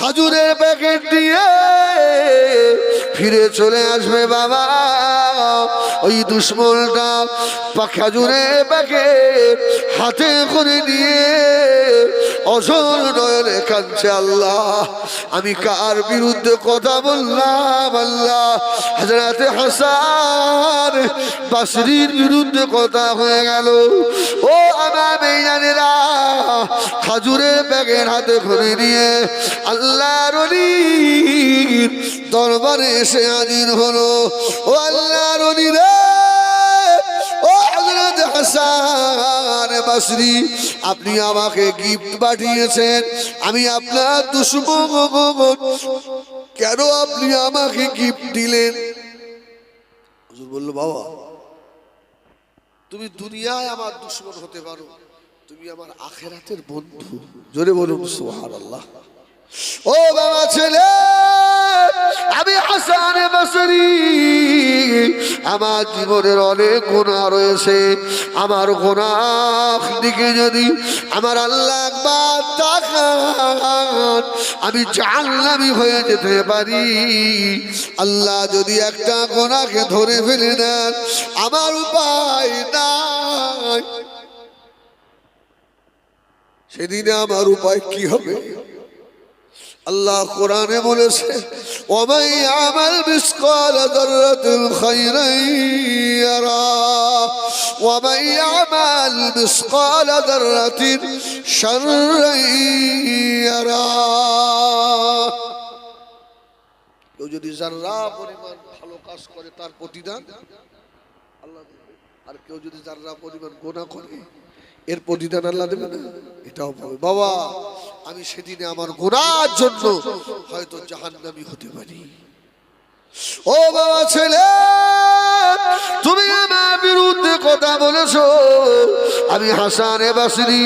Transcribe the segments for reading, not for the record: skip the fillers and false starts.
খাজুরের packet দিয়ে ফিরে চলে আসবে বাবা। ওই দুশ্মনটা খাজুরের প্যাকেট হাতে করে নিয়ে অঝর নয়নে কাঁদছে, আল্লাহ আমি কার বিরুদ্ধে কথা বললাম, আল্লাহ হযরতে হাসান বসরির বিরুদ্ধে কথা হয়ে গেল। ও আমার বেঈমানেরা, খাজুরের প্যাকেট হাতে করে নিয়ে আল্লাহর ওলির দরবারে এসে হাজির হলো। ও আল্লাহর ওলি রে, ও হযরত হাসান বসরি, আপনি আমাকে গিফট পাঠিয়েছেন, আমি আপনার দুশমন, কেন আপনি আমাকে গিফট দিলেন? হুজুর বলল, বাবা তুমি দুনিয়ায় আমার দুশমন হতে পারো, তুমি আমার আখিরাতের বন্ধু। জোরে বলুন সুবহানাল্লাহ। ও বাবা ছেলে, আমি হাসান বসরি, আমার জীবনের অনেক গুনাহ রয়েছে, আমার গুনাহ দিকে যদি আমার আল্লাহ একবার তাকান, আমি জাহান্নামী হয়ে যেতে পারি। আল্লাহ যদি একটা গুনাহকে ধরে ফেলে নেন, আমার উপায় নাই। সেদিনে আমার উপায় কি হবে? আল্লাহ কোরআনে বলেছে, ওয়ামান ইয়ামাল মিসকাল যাররাতিন খায়রান ইয়ারা ওয়ামান ইয়ামাল মিসকাল যাররাতিন শাররান ইয়ারা। কেউ যদি যাররা পরিমাণ ভালো কাজ করে তার প্রতিদান আল্লাহ দেবে, আর কেউ যদি যাররা পরিমাণ গুনাহ করে এর প্রতিদান আল্লাহ দেবে না, এটাও পাবে। বাবা আমি সেদিনে আমার গুনাহর জন্য হয়তো জাহান্নামী হতে পারি। ও বাবা ছেলে, তুমি আমার বিরুদ্ধে কথা বলেছো, আমি হাসান বসরি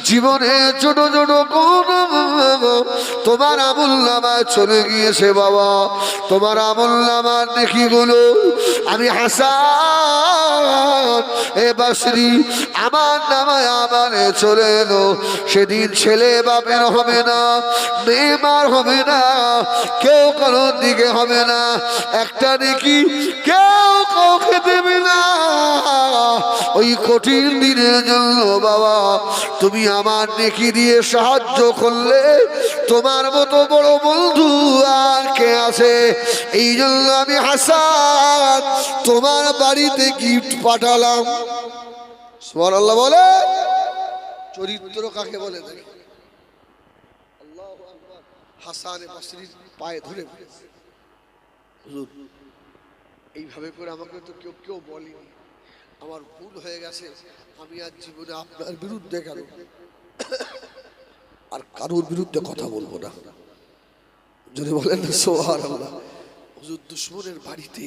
জীবনে ছোট ছোট গুনাহ তোমার আমলনামায় চলে গিয়েছে বাবা। তোমার আমলনামার নেকিগুলো আমি হাসান বসরি আমার নামায় আমারে চলে এলো। সেদিন ছেলে বাপের হবে না, মেয়ে মার হবে না, কেউ কারোর দিকে হবে না, একটা নেকি কেউ কাউকে দেবে না। ওই কঠিন দিনের জন্য বাবা তুমি আমার নেকি দিয়ে সাহায্য করলে, তোমার মতো বড় বন্ধু আর কে আছে? এই জন্য আমি হাসান তোমার বাড়িতে গিফট পাঠালাম। সুবহানাল্লাহ বলে। চরিত্র কাকে বলে দেখি। আল্লাহু আকবার। হাসান বসরির পায়ে ধরে হুজুর এইভাবে করে আমাকে তো কেউ বলেনি, আমার ভুল হয়ে গেছে, আমি আজ জীবনে আপনার বিরুদ্ধে কেন আর কারোর বিরুদ্ধে কথা বলবো না। যদি বলেন না সুবহানাল্লাহ। হুজুর দুশমনের বাড়িতে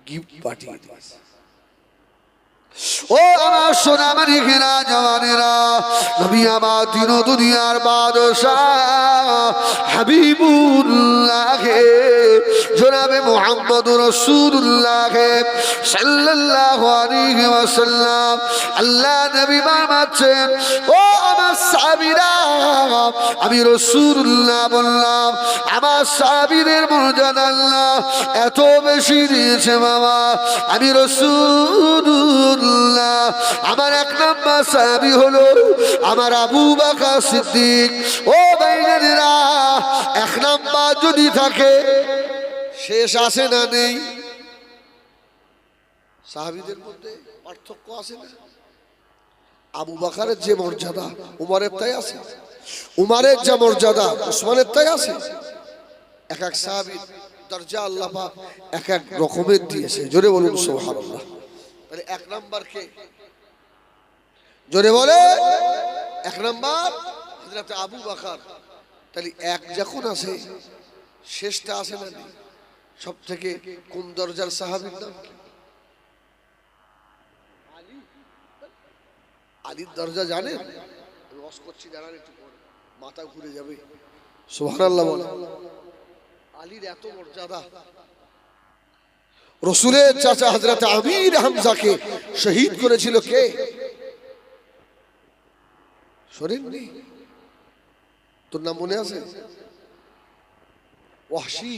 গিফট পাঠিয়ে দিয়েছে। ও আমার সোনামণি ঘেরা জওয়ানেরা, নবী আমার দিন দুনিয়ার বাদশাহ হাবিবুল্লাহ জনাবে মুহাম্মদুর রাসূলুল্লাহ সাল্লাল্লাহু আলাইহি ওয়াসাল্লাম আল্লাহ নবী বানাচ্ছেন। ও আমার সাহাবীরা, আমি রাসূলুল্লাহ বললাম, আমার সাহাবীদের মর্যাদা আল্লাহ এত বেশি দিয়েছে বাবা। আমি রাসূলুল্লাহ, আমার এক নম্বর সাহাবী হলো আমার আবু বকর সিদ্দিক। ও ভাইরা, এক নম্বর যদি থাকে শেষ আছে না নেই? সাহাবীদের মধ্যে পার্থক্য আছে না? আবু বকরের যে মর্যাদা উমরের তাই আছে, উমরের যে মর্যাদা উসমানের তাই আছে। এক এক সাহাবীর দরজা আল্লাহ পাক এক এক রকমের দিয়েছে। জোরে বলুন সুবহানাল্লাহ। তাহলে এক নাম্বার কে? জোরে বলে। এক নাম্বার হযরত আবু বকর। তাহলে এক যখন আছে শেষটা আছে না? সব থেকে কোন দরজার সাহাবীর নাম কি? আলী। আলীর দরজা জানেন? রস করছি জানান, একটু পরে মাথা ঘুরে যাবে। সুবহানাল্লাহ বলে। আলীর এত মর্যাদা। রসুলের চাচা হযরত আমির হামজাকে শহীদ করেছিল কে? শোনেননি? তোর নাম মনে আছে? ওয়াহশী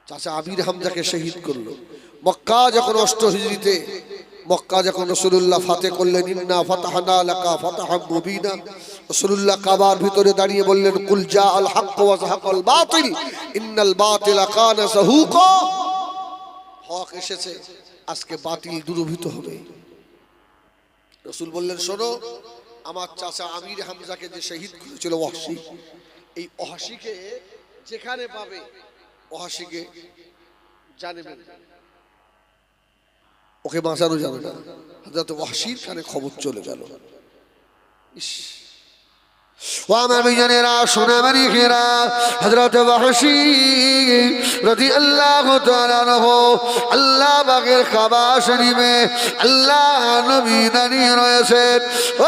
চাচা আমির হামজাকে শহীদ করলো। মক্কা যখন 8 হিজরিতে মক্কা যখন রাসূলুল্লাহ ফাতে করলেন, ইন্না ফাতাহনা লাকা ফাতাহাম মুবিনা, রাসূলুল্লাহ কাবার ভিতরে দাঁড়িয়ে বললেন, কুল জা আল হক ওয়া যাহাকাল বাতিল ইন্নাল বাতিলা কানা যাহুকা। হক এসেছে, আজকে বাতিল দূরীভূত হবে। রাসূল বললেন, শোনো, আমার চাচা আমির হামজাকে যে শহীদ করেছিল ওয়াহশী, এই ওয়াহশীকে যেখানে পাবে ওয়াহশীকে জানবেন, ওকে বাঁচানো যাবে না। হযরত ওয়াহশীর কানে খবর চলে গেল। ও আমার বিজনেরা, সোনামানি খেরা, হযরত ওয়াহশী রাদিয়াল্লাহু তাআলা আনহু আল্লাহ পাকের কাবা শরীফে আল্লাহ নবী দাঁড়িয়ে রয়েছেন।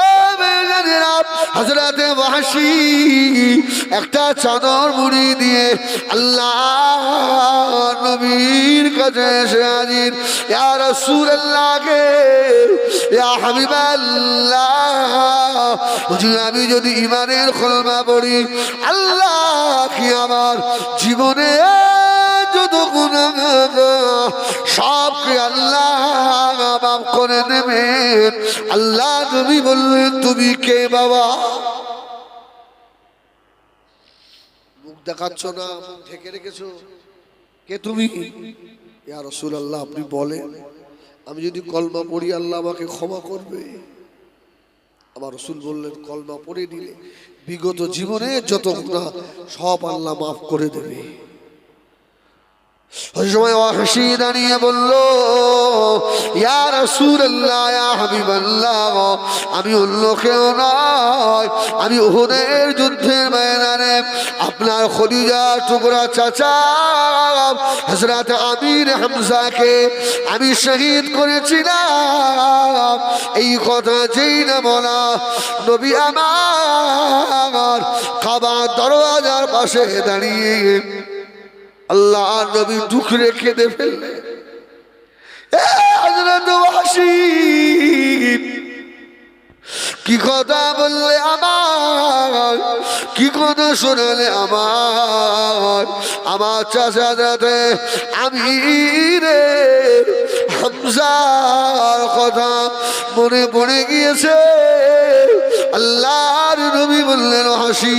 ও বিজনেরা, হযরত ওয়াহশী একটা চাদর মুড়ি দিয়ে আল্লাহ নবীর কাছে এসে হাজির। ইয়া রাসূলুল্লাহ কে, ইয়া হাবিবাল্লাহ, আমি যদি ইমানের কলমা পড়ি, আল্লাহ কি আমার জীবনে যত গুনাহ সবকে আল্লাহ মাফ করে দেবেন। আল্লাহ নবী বললেন, তুমি কে বাবা? মুখ দেখাচ্ছ না, মুখ ঢেকে রেখেছো, কে তুমি? ইয়া রাসূলুল্লাহ, আপনি বলেন, আমি যদি কলমা পড়ি আল্লাহ আমাকে ক্ষমা করবে। আমার রাসূল বললেন, কলমা পড়ে নিলে বিগত জীবনে যত গুনাহ সব আল্লাহ মাফ করে দেবে। ওই সময় ওয়াহশী দাঁড়িয়ে বলল, ইয়া রাসূলুল্লাহ, ইয়া হাবিবাল্লাহ, আমি অন্য কেউ নয়, আমি উহুদের যুদ্ধের ময়দানে আপনার খলিজা টুকরা চাচা হযরত আমির হামজাকে আমি শহীদ করেছিলাম। এই কথা যেই না বলা, নবী আমার কাবার দরওয়াজার পাশে দাঁড়িয়ে আল্লাহ নবী দুঃখ রেখে দে ফেললেন। হযরত ওয়াহশী কি কথা বললে আমার, কি কথা শোনালে আমার, আমার চাচা দাদা আমিরে হামজার কথা মনে পড়ে গিয়েছে। আল্লাহর নবী বললেন, ওয়াহশী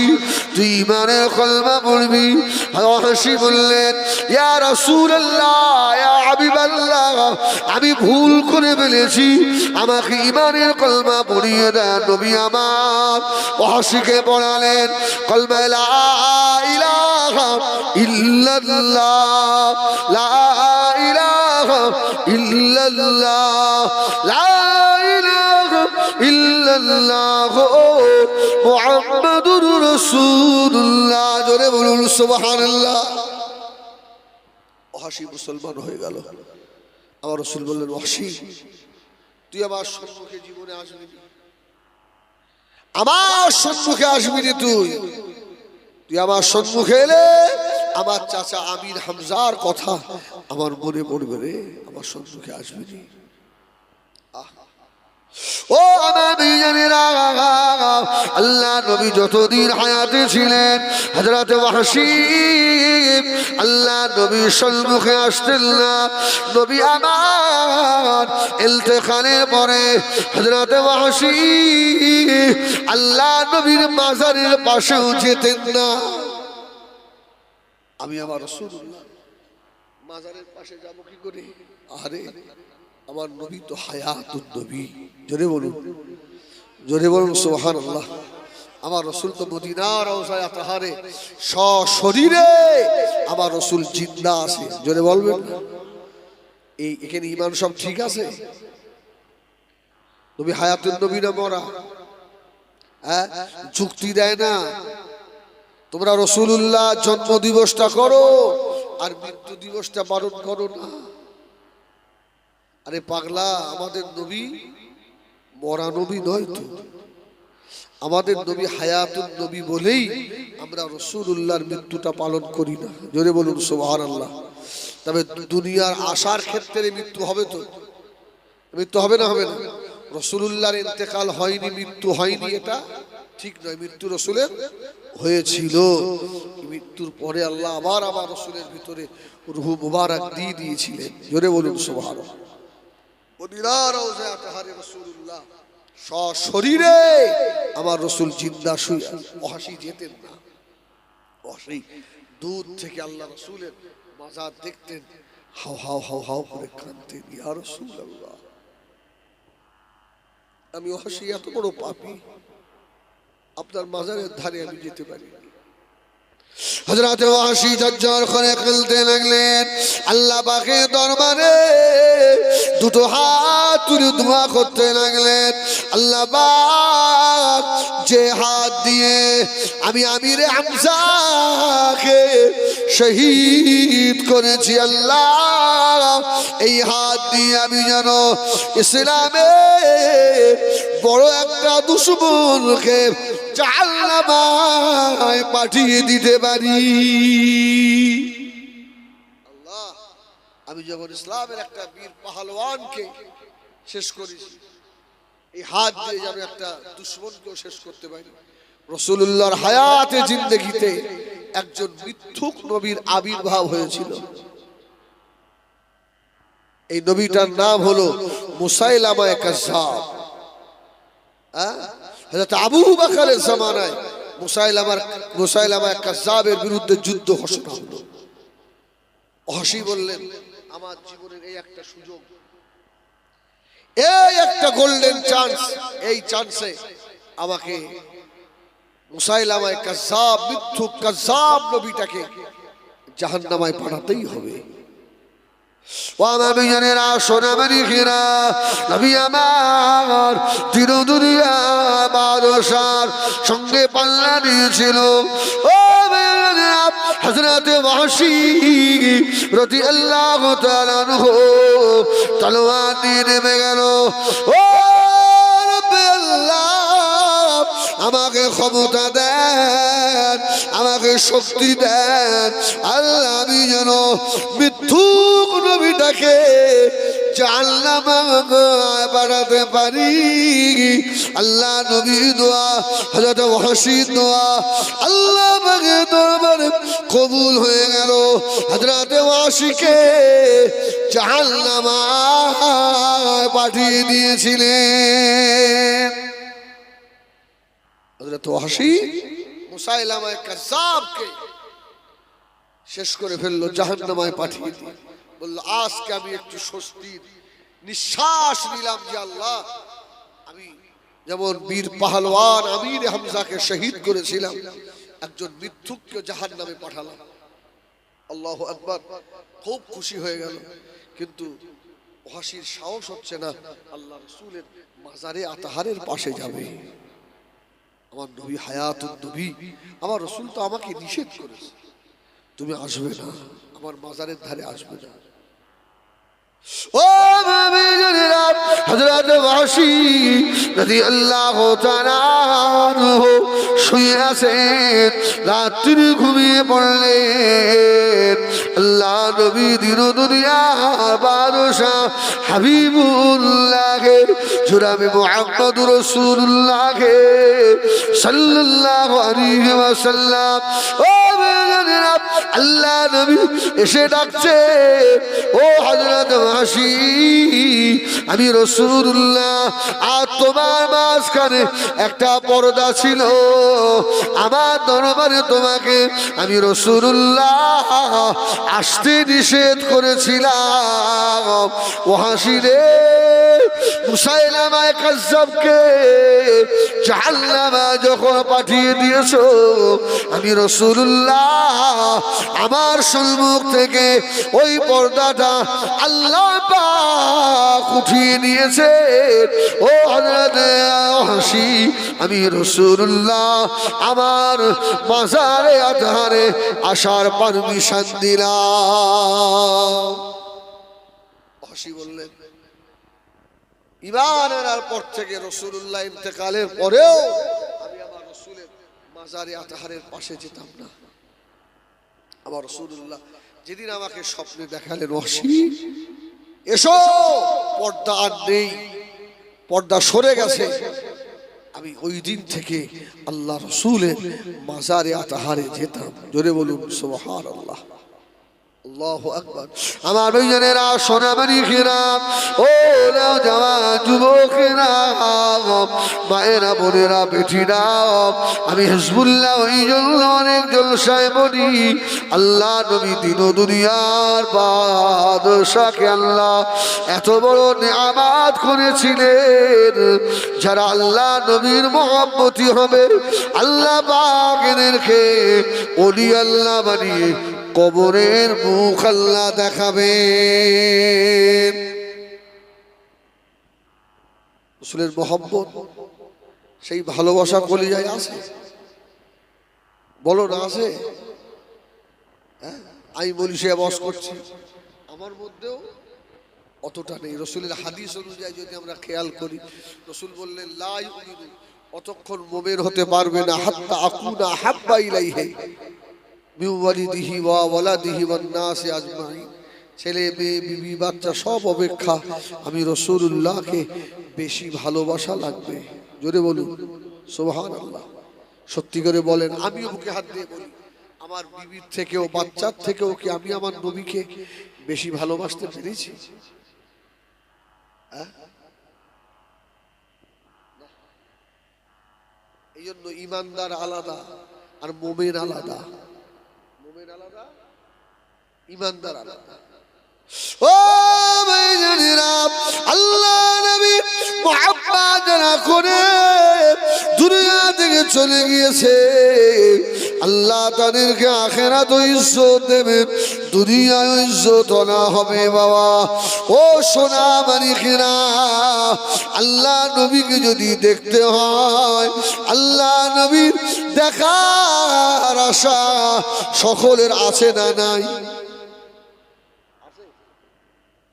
তুই ইমানের কলমা পড়বি। ওয়াহশী বললেন, ইয়া রাসূলুল্লাহ, ইয়া হাবিবাল্লাহ, আমি ভুল করে ফেলেছি, আমাকে ইমানের কলমা পড়িয়ে দেন। নবী আমার ওয়াহশীকে পড়ালেন কলমা লা ইলাহা ইল্লাল্লাহ, লা ইলাহা ইল্লাল্লাহ, লা ইলাহা ইল্লাল্লাহ মুহাম্মাদুর রাসূলুল্লাহ। জোরে বলুন সুবহানাল্লাহ। ওয়াহশী মুসলমান হয়ে গেল। আমার রাসূল বললেন, ওয়াহশী তুই আমার সম্মুখে জীবনে আসবি, আমার সম্মুখে আসবি রে, তুই আমার সম্মুখে এলে আমার চাচা আমির হামজার কথা আমার মনে পড়বে রে, আমার সম্মুখে আসবি রে। ও আমার বিজনেরা, আল্লাহ নবী যতদিন হায়াতে ছিলেন হযরত ওয়াহশী আল্লাহ নবীর সম্মুখে আসতেন না। নবী আমার ইন্তেকালের পরে হযরত ওয়াহশী আল্লাহ নবীর মাজারের পাশেও যেতেন না। আমি আমার রাসূলুল্লাহ মাজারের পাশে যাব কি করে? আরে আমার নবী তো হায়াতুন নবী। জোরে বলুন, জোরে বলুন সুবহানাল্লাহ। আমার রাসূল তো মদিনার রওজায় আতহারে সশরীরে আমার রাসূল জিন্দা আছে। জোরে বলবেন। এই এখানে ঈমান সব ঠিক আছে? নবী হায়াতুন নবী না মরা? হ্যাঁ, যুক্তি দেয় না। তোমরা রাসূলুল্লাহ জন্ম দিবসটা করো আর মৃত্যু দিবসটা পালন করো না। আরে পাগলা, আমাদের নবী মরা নবী নয় তো, আমাদের নবী হায়াতুন নবী বলেই আমরা রাসূলুল্লাহর মৃত্যুটা পালন করি না। জোরে বলুন সুবহানাল্লাহ। তবে দুনিয়ার আশার ক্ষেত্রে মৃত্যু হবে তো, মৃত্যু হবে না? হবে না? রাসূলুল্লাহর ইন্তেকাল হয়নি, মৃত্যু হয়নি, এটা ঠিক নয়, মৃত্যু রসুলের হয়েছিল। মৃত্যুর পরে আল্লাহ আবার আমার রসুলের ভিতরে রূহ মুবারক দিয়ে দিয়েছিলেন। জোরে বলুন সুবহানাল্লাহ। রাসূলুল্লাহ সশরীরে আমার রসুল জিন্দা শুয়ে ওয়াহশী যেতেন না। ওয়াহশী দূর থেকে আল্লাহ রসুলের মাজার দেখতেন, হাও হাও হাও হাও করে কাঁদতেন, ইয়া রাসূলুল্লাহ আমি ওয়াহশী এত বড় পাপী, আপনার মাজারের ধারে আমি যেতে পারি। হযরত ওয়াহশী ঝরঝর করে কাঁদতে লাগলেন। আল্লাহ পাকের দরবারে দুটো হাত তুলে দোয়া করতে লাগলেন, আল্লাহ পাক যে হাত দিয়ে আমি আমিরে হামজাকে শহীদ করেছি, আল্লাহ এই হাত দিয়ে আমি যেন ইসলামে বড় একটা দুশমনকে জাহান্নামে পাঠিয়ে দিতে পারি। আল্লাহ আমি যখন ইসলামের একটা বীর পাহলওয়ানকে শেষ করেছি, এই হাত দিয়ে যেন একটা দুশমনকেও শেষ করতে পারি। রাসূলুল্লাহর হায়াতে জিন্দেগিতে একজন মিথ্যুক নবীর আবির্ভাব হয়েছিল। এই নবীটার নাম হলো মুসাইলামা কাজ্জাব। হযরত আবু বকরের জামানায় মুসাইলামা কাজ্জাবের বিরুদ্ধে যুদ্ধ ঘোষণা হলো। ওয়াহশী বললেন, আমার জীবনের এই একটা সুযোগ, এই একটা গোল্ডেন চান্স, এই চান্সে আমাকে মুসাইলামা কাজ্জাব, মিথ্যুক কাজ্জাব নবীটাকে জাহান্নামে পাঠাতেই হবে। ওয়ামাবিয়ানেরা সোনামানিকেরা, নবী আমার দিন দুনিয়া বাদশার সঙ্গে পাল্লা দিয়েছিল। ও হযরত ওয়াহশী রাদিয়াল্লাহু তাআলা আনহু তলোয়ার নিয়ে নেমে গেল। ও রব্বে আল্লাহ আমাকে ক্ষমতা দেন, আমাকে শক্তি দেন, আল্লাহ আমি যেন মিথ্যুক নবীটাকে জাহান্নামে পাঠাতে পারি। আল্লাহ নবীর দোয়া, হযরত ওয়াহশীর দোয়া আল্লাহ পাকের দরবারে কবুল হয়ে গেল। হযরত ওয়াহশীকে জাহান্নামে পাঠিয়ে দিয়েছিলেন। হযরত ওয়াহশী মুসাইলামা কাজ্জাবকে শেষ করে ফেললো, জাহান্নামে পাঠিয়ে দিয়ে বলল, আজকে আমি একটু স্বস্তির নিঃশ্বাস নিলাম যে আল্লাহ আমি যেমন বীর পাহলওয়ান আমির হামজাকে শহীদ করেছিলাম, একজন মিথ্যুককে জাহান্নামে পাঠালাম। আল্লাহু আকবার। খুব খুশি হয়ে গেল, কিন্তু ওয়াহশীর সাহস হচ্ছে না আল্লাহ রাসূলের মাজারে আতাহারের পাশে যাবে। আমার নবী হায়াতুন নবী, আমার রাসূল তো আমাকে নিষেধ করেছে, তুমি আসবে না, আমার মাজারের ধারে আসবে না। ও মুমিনেরা, হযরত ওয়াহশী রাদিয়াল্লাহু তাআলা আনহু শুয়ে আছেন, রাত্রি ঘুমিয়ে পড়লেন। আল্লাহ নবী দিন দুনিয়ার বাদশাহ হাবিবুল্লাহকে জনাবে মুহাম্মদুর রাসূলুল্লাহকে সাল্লাল্লাহু আলাইহি ওয়াসাল্লাম, ও মুমিনেরা আল্লাহ নবী এসে ডাকছে, ও হযরত ওয়াহশী আমি রাসূলুল্লাহ, আর তোমার মাঝখানে একটা পর্দা ছিল, আমার দরবারে তোমাকে আমি রাসূলুল্লাহ আসতে নিষেধ করেছিলাম। ওয়াহশী রে, মুসাইলামা কাজ্জাবকে জাহান্নামে যখন পাঠিয়ে দিয়েছো, আমি রাসূলুল্লাহ আমার সম্মুখ থেকে ওই পর্দাটা আল্লাহ পাক উঠিয়ে নিয়েছে। ও হযরত ওয়াহশী আমি রাসূলুল্লাহ আমার মাজারে আতাহারে আসার পারমিশন দিলাম। ওয়াহশী বললেন, ঈমান আনার পর থেকে রাসূলুল্লাহ ইন্তেকালের পরেও আমি আমার রাসূলের মাজারে আতাহারের পাশে যেতাম না। আমার রাসূলুল্লাহ যেদিন আমাকে স্বপ্নে দেখালেন, ওয়াহশী এসো, পর্দা আর নেই, পর্দা সরে গেছে, আমি ওই দিন থেকে আল্লাহ রসুলের মাজারে আতাহারে যেতাম। জোরে বলুন সুবহানাল্লাহ, আল্লাহু আকবার। আমার ভাইজানেরা, সোনামানিকেরা, ও জওয়ান যুবকেরা, মায়েরা, বোনেরা, বেটিরা, আমি হিজবুল্লাহ ওই জন্য অনেক জলসায় বলি, আল্লাহ নবী দিন ও দুনিয়ার বাদশাকে আল্লাহ এত বড় নিয়ামত করেছিলেন, যারা আল্লাহ নবীর মহব্বতী হবে আল্লাহ পাক এদেরকে ওলি আল্লাহ বানিয়ে কবরের মুখ আল্লাহ দেখাবেন। রাসূলের মহব্বত, সেই ভালোবাসা কলিজায় আছে? বলো না আছে? আমি বলি সে বস করছি, আমার মধ্যেও অতটা নেই। রাসূলের হাদিস অনুযায়ী যদি আমরা খেয়াল করি, রাসূল বললেন লা ইউমিনু, অতক্ষণ মুমিন হতে পারবে না হাত্তা আকুনা হাব্বা ইলাইহি মিন ওয়ালিদিহি ওয়া ওয়ালাদিহি ওয়ান নাসি আজমাইন, ছেলে মেয়ে বিবি বাচ্চা সব অপেক্ষা আমি রাসূলুল্লাহকে বেশি ভালোবাসা লাগবে। জোরে বলুন সুবহানাল্লাহ। সত্যি করে বলেন, আমিও বুকে হাত দিয়ে বলি, আমার বিবির থেকেও বাচ্চার থেকেও কি আমি আমার নবীকে বেশি ভালোবাসতে পেরেছি? এই জন্য ইমানদার আলাদা আর মুমিন আলাদা, মুমিন আলাদা, ইমানদার আলাদা। ও ভাইজানেরা, আল্লাহ নবী মুহাম্মদ যারা করে দুনিয়া থেকে চলে গিয়েছে, আল্লাহ তাদেরকে আখিরাতে ইজ্জত দেবে, দুনিয়ায় ইজ্জত না হবে বাবা। ও সোনা মানিকেরা, আল্লাহ নবীকে যদি দেখতে হয়, আল্লাহ নবীর দেখার আশা সকলের আছে না নাই?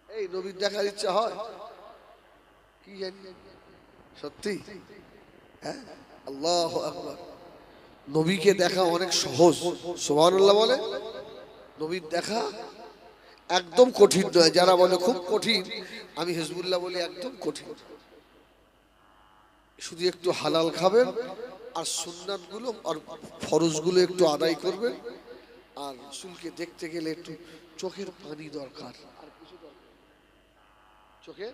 এই নবীর দেখার ইচ্ছা হয় কি জানি? সত্যি? হ্যাঁ, আল্লাহু আকবার। নবীকে দেখা অনেক সহজ, সুবহানাল্লাহ বলে। নবীর দেখা একদম কঠিন নয়। যারা বলে খুব কঠিন, আমি হিজবুল্লাহ বলি একদম কঠিন। শুধু একটু হালাল খাবেন আর সুন্নাতগুলো আর ফরজগুলো একটু আদায় করবেন, আর রাসূলকে দেখতে গেলে একটু চোখের পানি দরকার, আর কিছু দরকার। চোখে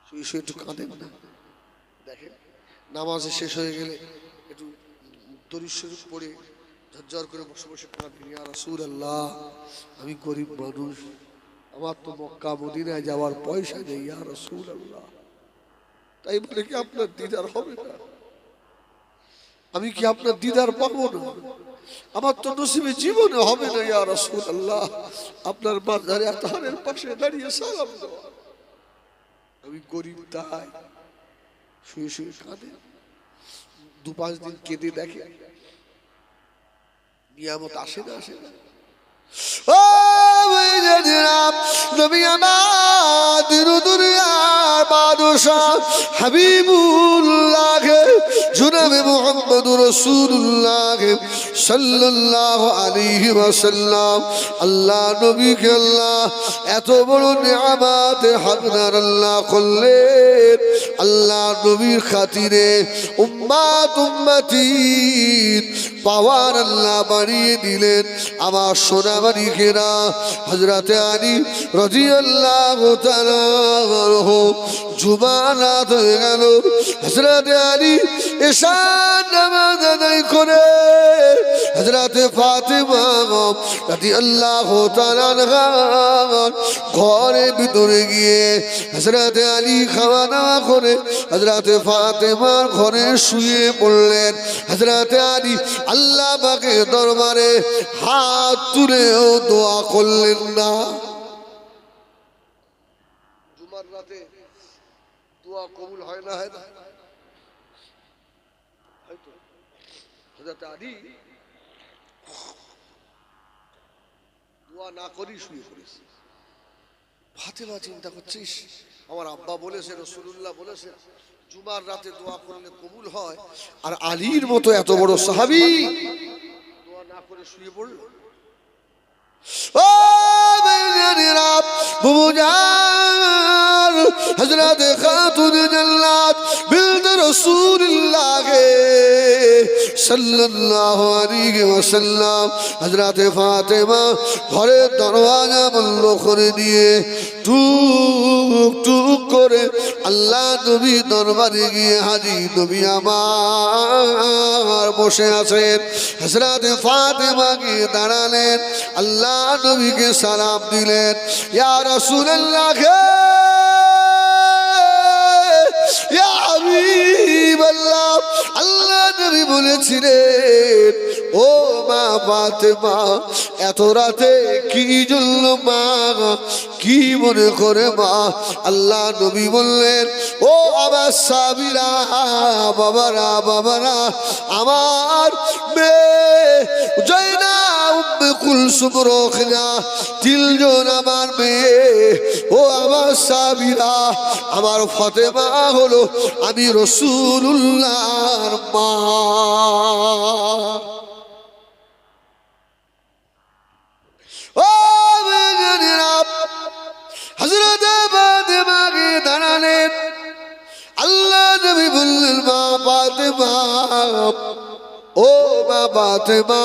শুয়ে শুয়ে একটু কাঁদেন না, দেখেন নামাজে শেষ হয়ে গেলে একটু দরুদ শরীফ পড়ে ঝরঝর করে বসে বসে কাঁদেন, ইয়া রাসূলুল্লাহ আমি গরিব মানুষ, আমার তো মক্কা মদিনায় যাওয়ার পয়সা নেই, ইয়া রাসূলুল্লাহ। তাই বলে কি আপনার দিদার হবে না? আমি কি আপনার দিদার পাবো না? আমার তো নসিবে জীবনে হবে না, ইয়া রাসূলুল্লাহ আপনার মাজারে আতাহারের পাশে দাঁড়িয়ে সালাম দেওয়া। আমি গরিব, তাই শুয়ে শুয়ে কাঁদে, 2-5 দিন কেঁদে দেখে নিয়ামত আসে না, আসে না। ও ভাইজানেরা, নবী আমার দিন দুনিয়ার বাদশাহ হাবিবুল্লাহ জনাবে মুহাম্মদুর রাসূলুল্লাহ সাল্লাল্লাহু আলাইহি ওয়াসাল্লাম, আল্লাহ নবীকে আল্লাহ এত বড় নিয়ামত হাকদার আল্লাহ করলেন। আল্লাহ নবীর খাতিরে উম্মাত উম্মতি পাওয়ার আল্লাহ বাড়িয়ে দিলেন। আমার সোনামানিকেরা, হযরতে আলী রাদিয়াল্লাহু তাআলা আনহু জুমার রাত হয়ে গেল, হযরতে আলী এশার নামাজ আদায় করে হযরতে ফাতেমা রাদিয়াল্লাহু তাআলা আনহা ঘরের ভিতরে গিয়ে হযরতে আলী খাওয়া দাওয়া করে হযরতে ফাতেমার ঘরে শুয়ে পড়লেন। হযরতে আলী আল্লাহ পাকের দরবারে হাত তুলেও দোয়া করলেন না। জুমার রাতে দোয়া কবুল হয় না, হয় না? হয়তো হযরতে আলী দোয়া না করেই শুয়ে পড়েছে। ফাতেমা চিন্তা করছিস, আমার আব্বা বলেছে, রাসূলুল্লাহ বলেছে জুমার রাতে দোয়া করলে কবুল হয়, আর আলীর মতো এত বড় সাহাবী দোয়া না করে শুয়ে পড়ল। ও ভাইজানেরা, বুবুজান হযরত কুন জান্নাত বিলতে রাসূলুল্লাহ সাল্লাল্লাহু আলাইহি ওয়াসাল্লাম। হযরত ফাতেমা ঘরের দরওয়াজা বন্ধ করে দিয়ে টুক টুক করে আল্লাহ নবী দরবারে গিয়ে হাজির। নবী আমার বসে আছেন। হযরত ফাতেমা গিয়ে দাঁড়ালেন, আল্লাহ নবীকে সালাম দিলেন, ইয়া রাসূলুল্লাহ, ইয়া হাবিবাল্লাহ। আল্লাহ নবী বলেছিলেন, ও মা ফাতেমা, এত রাতে কি জন্য মা, কি মনে করে মা? আল্লাহ নবী বললেন, ও আমার সাবিরা, বাবারা বাবারা, আমার মেয়ে জয়না উম্মে কুলসুম রোকেয়া তিনজন আমার মেয়ে। ও আমার সাবিরা, আমার ফাতেমা হলো আমি রাসূলুল্লাহর মা। ও মেয়েরা, হযরত ফাতেমা গিয়ে দাঁড়ালেন। আল্লাহ নবী বললেন, মা ফাতেমা, ও মা ফাতেমা,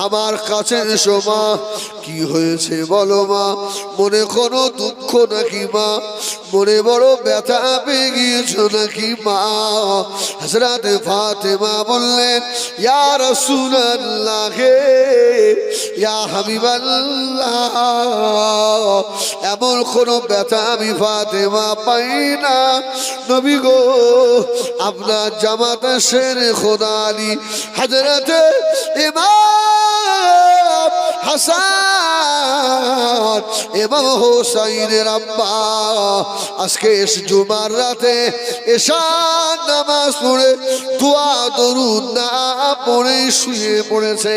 আমার কাছে এসো মা। কি হয়েছে বলো মা? মনে কোনো দুঃখ নাকি মা? মনে বড় ব্যথা পেয়ে গিয়েছো নাকি মা? হযরত ফাতেমা বললেন, ইয়া রাসূলুল্লাহ, ইয়া হাবিবাল্লাহ, এমন কোনো ব্যথা আমি ফাতেমা পাই না। নবী গো, আপনার জামাতা শের খোদা আলী হযরত ইমাম হাসান ইমাম হোসাইনের আব্বা আজকে জুমার রাতে এশার নামাজ পড়ে দোয়া দরুদ না পড়ে শুয়ে পড়েছে।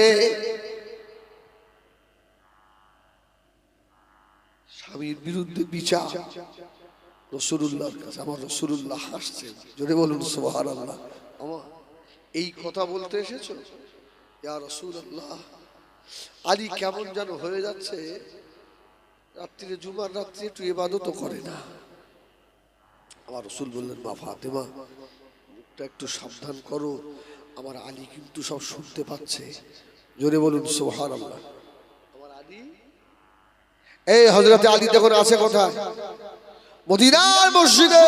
স্বামীর বিরুদ্ধে বিচার রাসূলুল্লাহর কাছে। আমার রাসূলুল্লাহ হাসছেন, জোরে বলুন সুবহানাল্লাহ। আমার এই কথা বলতে এসেছো? ইয়া রাসূলুল্লাহ, আলী কেমন যেন হয়ে যাচ্ছে, রাত্রিরে জুমার রাত্রে একটু ইবাদতও করে না। আমার রাসূল বললেন, মা ফাতেমা, মুখটা একটু সাবধান করো, আমার আলী কিন্তু সব শুনতে পাচ্ছে। জোরে বলুন সুবহানাল্লাহ। আমার আলী, এই হযরত আলী দেখুন আছে কোথায়? মদিনার মসজিদে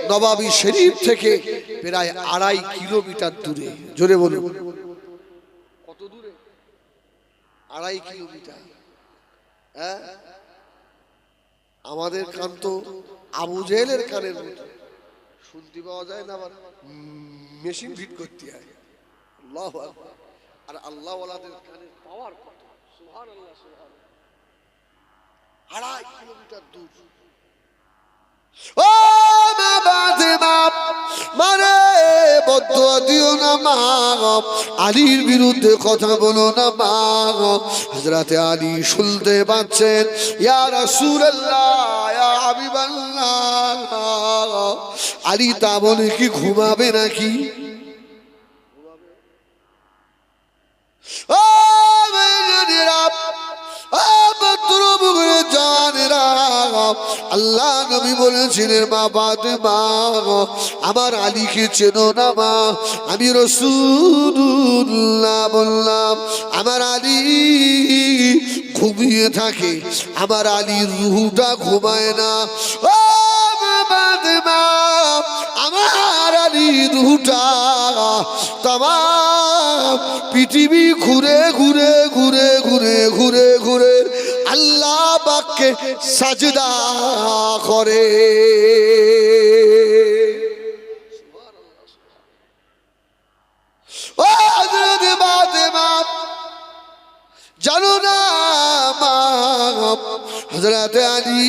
নববী শরীফ থেকে প্রায় 2.5 কিলোমিটার দূরে। জোরে বলুন, কত দূরে? 2.5 কিলোমিটার। হ্যাঁ, আমাদের কান তো আবু জেহেলের কানের মতো, শুনতে পাওয়া যায় না, আবার মেশিন ফিট করতে হয়। আল্লাহু আকবার। আর আল্লাহ ওয়ালাদের কানের পাওয়ার কত! সুবহানাল্লাহ, সুবহানাল্লাহ। 2.5 কিলোমিটার দূর। ও মা ফাতেমা, মানে বদুয়া দিও না মা, আলীর বিরুদ্ধে কথা বলো না মা। হযরত আলী শুনতে পাচ্ছেন, ইয়া রাসূলুল্লাহ, ইয়া হাবিবাল্লাহ। আলী তা বলে কি ঘুমাবে নাকি? ও মেয়েরা, আল্লাহ নবী বলেছিলেন, মা ফাতেমা, আমার আলীকে চেনো না মা? আমি রাসূলুল্লাহ বললাম, আমার আলী ঘুমিয়ে থাকে, আমার আলীর রূহটা ঘুমায় না। ও ফাতেমা, আমার আলীর রূহটা তামাম পৃথিবী ঘুরে ঘুরে ঘুরে ঘুরে ঘুরে ঘুরে আল্লাহ পাককে সাজদা করে। ও হযরত ফাতেমা, জানো না মা, হযরত আলী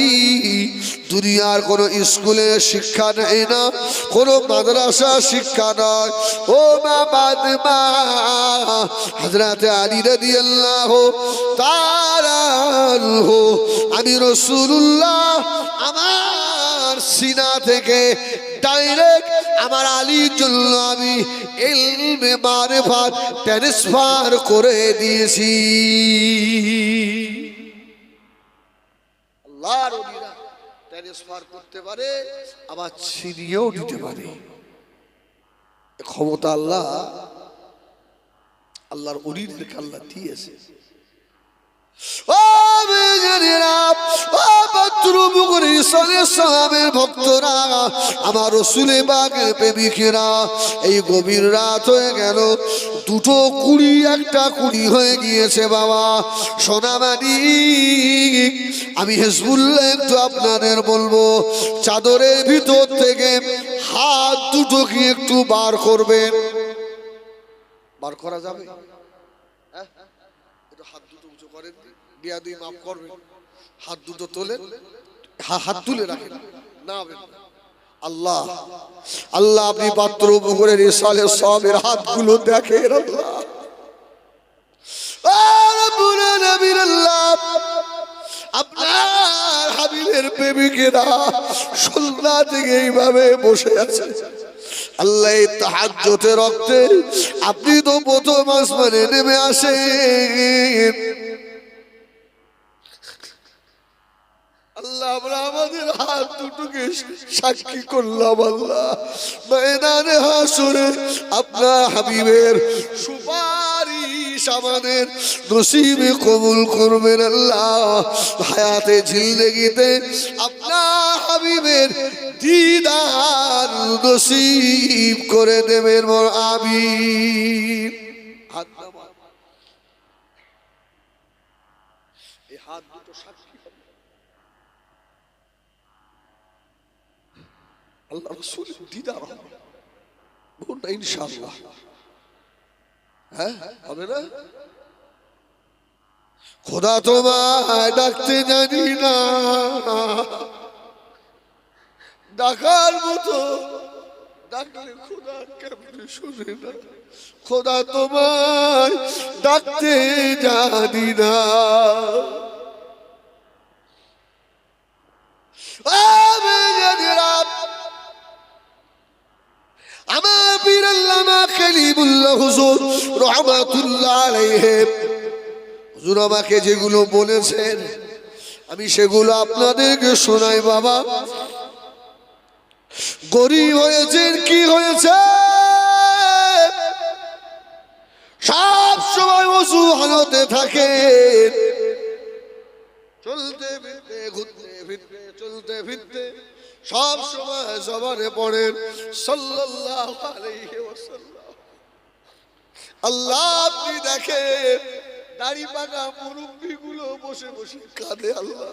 দুনিয়ার কোনো স্কুলে শিক্ষা নেয় না, কোনো মাদ্রাসা শিক্ষা নয়। ও মা ফাতেমা, হযরত আলী রাদিয়াল্লাহু তাআলা আনহু, আমি রাসূলুল্লাহ আমার সিনা থেকে ডাইরেক্ট আমার আলীর জন্য আমি ইলমে মারিফাত ট্রান্সফার করে দিয়েছি। আল্লাহর ওলিরা ট্রান্সফার করতে পারে, আবার ছিনিয়েও দিতে পারে। ক্ষমতা আল্লাহর ওলিদেরকে আল্লাহ দিয়েছে। ভক্তরা, আমার রাসূলে পাকের প্রেমিকেরা, এই গভীর রাত হয়ে গেল, দুটো কুড়ি একটা কুড়ি হয়ে গিয়েছে বাবা সোনামানি। আমি হিজবুল্লাহ একটু আপনাদের বলবো, চাদরের ভিতর থেকে হাত দুটো কি একটু বার করবেন? বার করা যাবে? হ্যাঁ, একটু হাত দুটো উঁচু করেন, বিয়াদুই মাফ করবেন। হাত দুটো তোলেন, হাত তুলে রাখেন না। আল্লাহ আল্লাহ, আপনি পাত্র পুকুরের ইসালে সবের হাতগুলো দেখেন আল্লাহ। আপনার হাবিবের প্রেমিকেরা সন্ধ্যা থেকে এইভাবে বসে আছে আল্লাহ। তাহাজ্জুদের রক্তে আপনি তো প্রথম আসমানে নেমে আসেন আল্লাহ। আমরা আমাদের হাত দুটোকে সাক্ষী করলাম আল্লাহ, ময়দানে হাসরে আপনার হাবিবের সুপারিশ আমাদের নসিবে কবুল করবেন আল্লাহ। হায়াতে জিন্দেগিতে আপনার হাবিবের দিদার নসিব করে দেবেন আমিন। হাত নামান, এই হাত দুটো সাক্ষী আল্লাহ রাসূল দিদার হবে, বলুন না ইনশাআল্লাহ। হ্যাঁ, হবে না? খোদা তোমায় ডাকতে জানি না, ডাকার মতো ডাকলে খোদা কেমনে শুনে না। খোদা তোমায় ডাকতে জানি না, আমার পীর আল্লামা খলিলুল্লাহ হুজুর রাহমাতুল্লাহ আলাইহি হুজুর আমাকে যেগুলো বলেছেন আমি সেগুলো আপনাদেরকে শোনাই বাবা। গরিব হয়েছেন, কি হয়েছে, সব সময় অসুহালতে থাকেন, চলতে ফিরতে ঘুরতে ফিরতে চলতে ফিরতে সব সময় জবানে পড়েন সাল্লাল্লাহু আলাইহি ওয়াসাল্লাম। আল্লাহ আপনি দেখেন দাড়ি পাকা মুরব্বি গুলো বসে বসে কাঁদে আল্লাহ।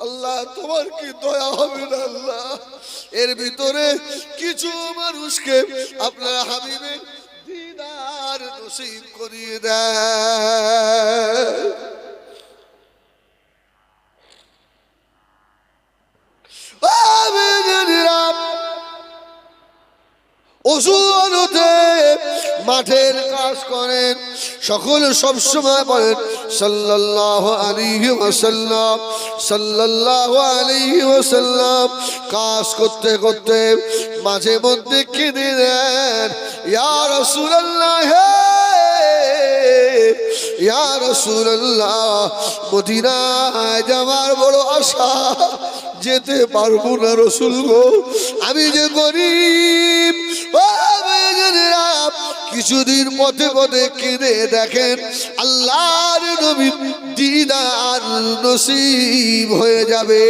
আল্লাহ তোমার কি দয়া হবে না আল্লাহ? এর ভিতরে কিছু মানুষকে আপনার হাবিবের দিদার নসিব করিয়ে দেয়। ওসুলতে মাঠের কাজ করেন, সকল সবসময় বলেন সাল্লাল্লাহু আলাইহি ওয়াসাল্লাম, সাল্লাল্লাহু আলাইহি ওয়াসাল্লাম। কাজ করতে করতে মাঝে মধ্যে কেঁদে দেন, ইয়া রাসূলুল্লাহ, ইয়া রাসূলুল্লাহ, মদিনায় যাওয়ার বড় আশা, যেতে পারবো না রাসূল গো, আমি যে গরিব। কিছুদিন পথে পথে কেঁদে দেখেন আল্লাহর নবীর দিদার নসিব হয়ে যাবে।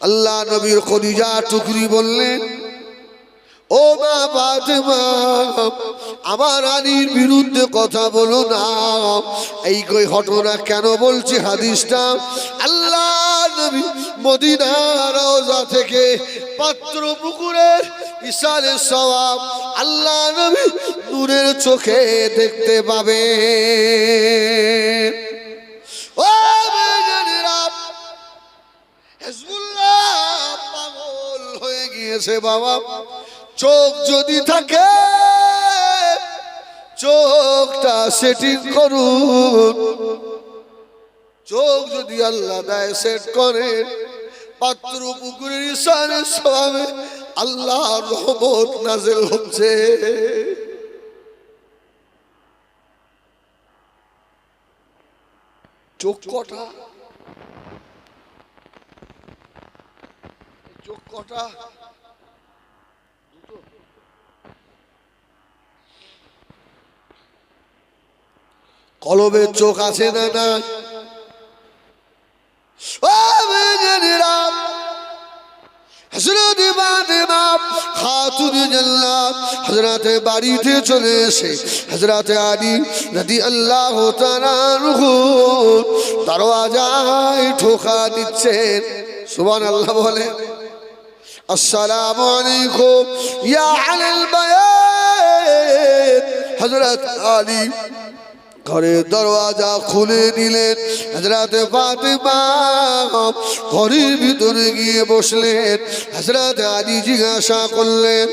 আল্লাহ নবীর খদিজা টুকরি বললেন, ও মা ফাতেমা, আমার আলীর বিরুদ্ধে কথা বলো না। এই ঘটনা কেন বলছি হাদিসটা, আল্লাহ নবী মদিনার রওজা থেকে পাত্র পুকুরের ইসালে সওয়াব আল্লাহ নবী নূরের চোখে দেখতে পাবে। ও বেজানেরা, হিজবুল্লাহ পাগল হয়ে গিয়েছে বাবা। চোখ যদি থাকে চোখটা সেটিং করুন, চোখ যদি আল্লাহ দেয় সেট করেন, পাত্র পুকুরের ইসারে সওয়াবে আল্লাহর রহমত নাযিল হচ্ছে। চোখ কটা? চোখ কটা? কলবের চোখ আছে না? না। হযরত ফাতেমা খাতুন জান্নাত হযরতে বাড়িতে চলে এসে হযরতে আলী রাদিয়াল্লাহু তাআলা আনহু দরওয়াজায় ঠোকা দিচ্ছেন। সুবহানাল্লাহ বলে। আসসালামু আলাইকুম ইয়া আলাল বায়াত। হযরত আলী ঘরের দরওয়াজা খুলে দিলেন। হযরত ফাতেমা ঘরের ভিতরে গিয়ে বসলেন। হযরত আলী জিজ্ঞাসা করলেন,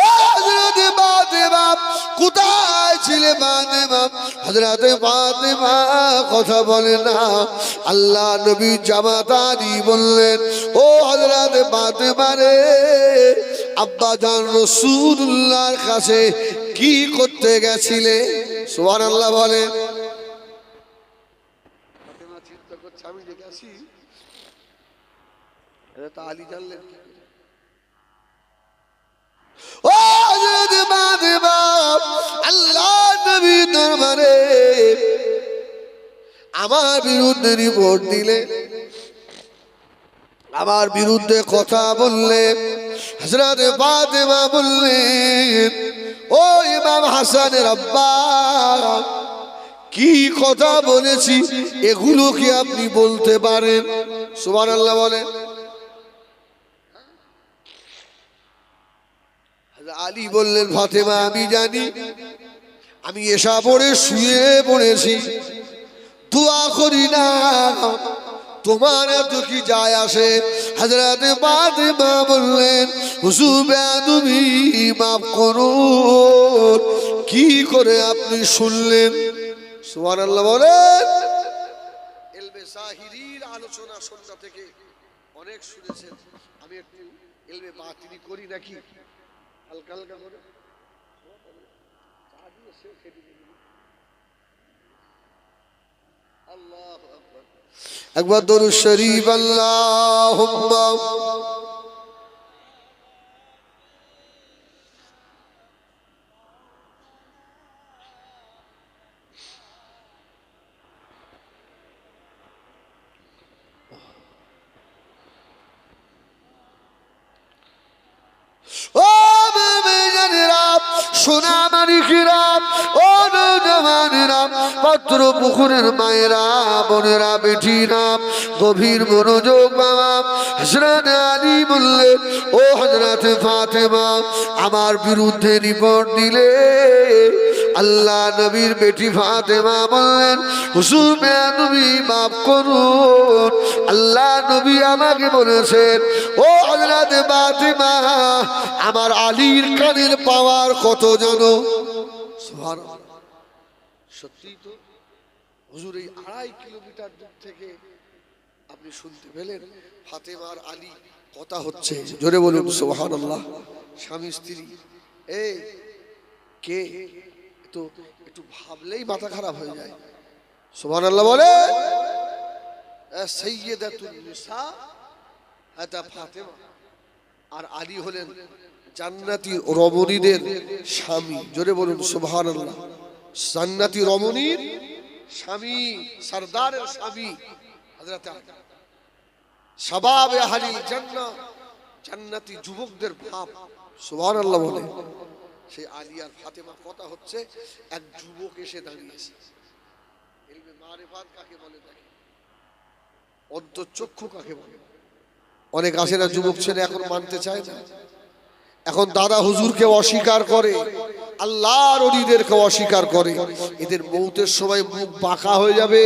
ও হযরত ফাতেমা, কোথায় ছিলে ফাতেমা? হযরত ফাতেমা কথা বলে না। আল্লাহ নবী জামাত আলী বললেন, ও হযরত ফাতেমা রে, আব্বা জান রাসূলুল্লাহর কাছে কি করতে গেছিলে? সুবহানাল্লাহ বলে। ফাতেমা চিন্তা করছে, আমি দেখে আসি। হযরত আলী জানলেন কি করে? ও হযরত ফাতেমা, আল্লাহ নবী দরবারে আমার বিরুদ্ধে রিপোর্ট দিলে, আমার বিরুদ্ধে কথা বললে। হযরত ফাতেমা বললেন, ও ইমাম হাসানের আব্বা, কি কথা বলেছি এগুলো কি আপনি বলতে পারেন? সুবহানাল্লাহ বলে। আলী বললেন, ফাতেমা আমি জানি, আমি এসা পড়ে শুয়ে পড়েছি, দোয়া করি না, তোমার এত কি যায় আসে? হযরত ফাতেমা বললেন, হুজুর বেয়াদবি মাফ করুন, কি করে আপনি শুনলেন? সুবহানাল্লাহ বলেন। ইলমে জাহিরির আলোচনা সন্ধ্যা থেকে অনেক শুনেছেন, আমি একটু ইলমে বাতিনি করি নাকি হালকা হালকা করে। আল্লাহু আকবার। একবার দরুদ শরীফ আল্লাহুম্মা ও বেবেজানেরা, সোনা মানিকেরা, ও নওজওয়ানেরা, পাত্র পুকুরের মায়েরা, বোনেরা, বেটিরা, গভীর মনোযোগ বাবা। হযরত আলী বললেন, ও হযরত ফাতেমা, আমার বিরুদ্ধে রিপোর্ট দিলে। আল্লাহ নবীর বেটি ফাতেমা বললেন, হুজুর বেয়াদবি মাফ করুন, আল্লাহ নবী আমাকে বলেছেন, ও হযরত ফাতেমা, আমার আলীর কানের পাওয়ার কত জানো? সুবহানাল্লাহ। সত্যি তো হুজুর, এই 2.5 কিলোমিটার দূর থেকে আপনি শুনতে পেলেন ফাতেমার আলী কথা হচ্ছে। জোরে বলুন সুবহানাল্লাহ। স্বামী স্ত্রী, এই কে? তো একটু ভাবলেই মাথা খারাপ হয়ে যায়। সুবহানাল্লাহ বলে। সাইয়্যিদাতুন নিসা এটা ফাতেমা, আর আলী হলেন জান্নাতি রমণীদের স্বামী। জোরে বলুন সুবহানাল্লাহ। জান্নাতি রমণীর স্বামী, সরদারের স্বামী হযরত আলী। শাবাবে আহলিল জান্নাহ, জান্নাতি যুবকদের বাপ। সুবহানাল্লাহ বলে। সেই আলী আর ফাতেমা কথা হচ্ছে, এক যুবক এসে দাঁড়িয়েছে। ইলমে মারিফাত কাকে বলে দেখে, অন্তর্চক্ষু কাকে বলে। অনেক আসে না যুবক ছেলে, এখন মানতে চায় না, এখন দাদা হুজুরকে অস্বীকার করে, আল্লাহর ওলিদেরকে অস্বীকার করে। এদের মৌতের সময় মুখ বাঁকা হয়ে যাবে।